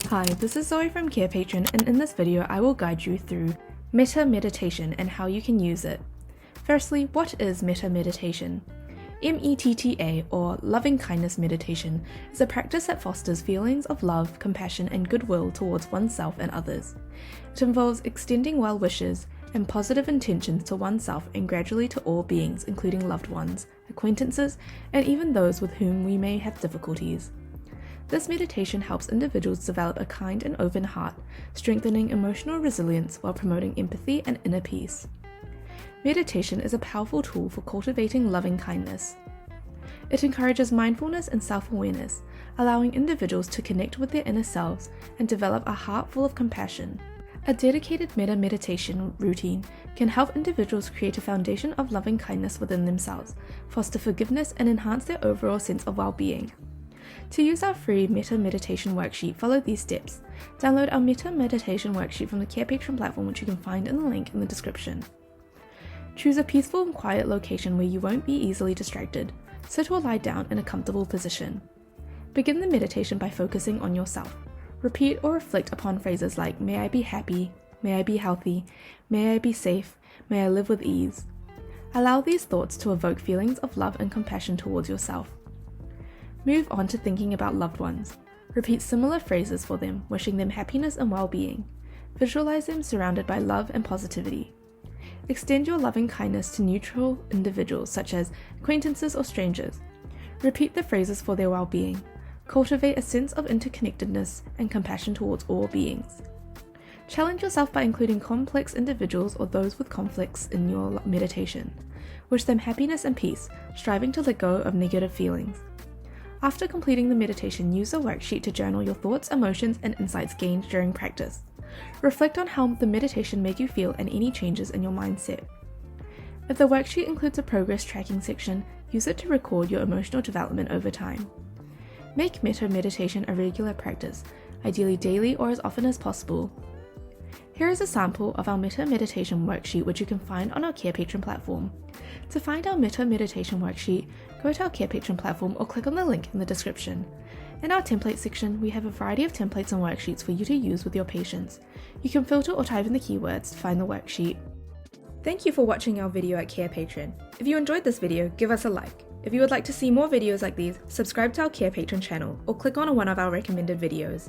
Hi, this is Zoe from Carepatron, and in this video I will guide you through METTA Meditation and how you can use it. Firstly, what is METTA Meditation? METTA, or Loving Kindness Meditation, is a practice that fosters feelings of love, compassion, and goodwill towards oneself and others. It involves extending well wishes and positive intentions to oneself and gradually to all beings, including loved ones, acquaintances, and even those with whom we may have difficulties. This meditation helps individuals develop a kind and open heart, strengthening emotional resilience while promoting empathy and inner peace. Meditation is a powerful tool for cultivating loving kindness. It encourages mindfulness and self-awareness, allowing individuals to connect with their inner selves and develop a heart full of compassion. A dedicated METTA meditation routine can help individuals create a foundation of loving kindness within themselves, foster forgiveness, and enhance their overall sense of well-being. To use our free METTA Meditation Worksheet, follow these steps. Download our METTA Meditation Worksheet from the Carepatron platform, which you can find in the link in the description. Choose a peaceful and quiet location where you won't be easily distracted. Sit or lie down in a comfortable position. Begin the meditation by focusing on yourself. Repeat or reflect upon phrases like, "May I be happy," "May I be healthy," "May I be safe," "May I live with ease." Allow these thoughts to evoke feelings of love and compassion towards yourself. Move on to thinking about loved ones. Repeat similar phrases for them, wishing them happiness and well-being. Visualize them surrounded by love and positivity. Extend your loving kindness to neutral individuals such as acquaintances or strangers. Repeat the phrases for their well-being. Cultivate a sense of interconnectedness and compassion towards all beings. Challenge yourself by including complex individuals or those with conflicts in your meditation. Wish them happiness and peace, striving to let go of negative feelings. After completing the meditation, use the worksheet to journal your thoughts, emotions, and insights gained during practice. Reflect on how the meditation made you feel and any changes in your mindset. If the worksheet includes a progress tracking section, use it to record your emotional development over time. Make METTA meditation a regular practice, ideally daily or as often as possible. Here is a sample of our METTA Meditation Worksheet, which you can find on our Carepatron platform. To find our METTA Meditation Worksheet, go to our Carepatron platform or click on the link in the description. In our template section, we have a variety of templates and worksheets for you to use with your patients. You can filter or type in the keywords to find the worksheet. Thank you for watching our video at Carepatron. If you enjoyed this video, give us a like. If you would like to see more videos like these, subscribe to our Carepatron channel or click on one of our recommended videos.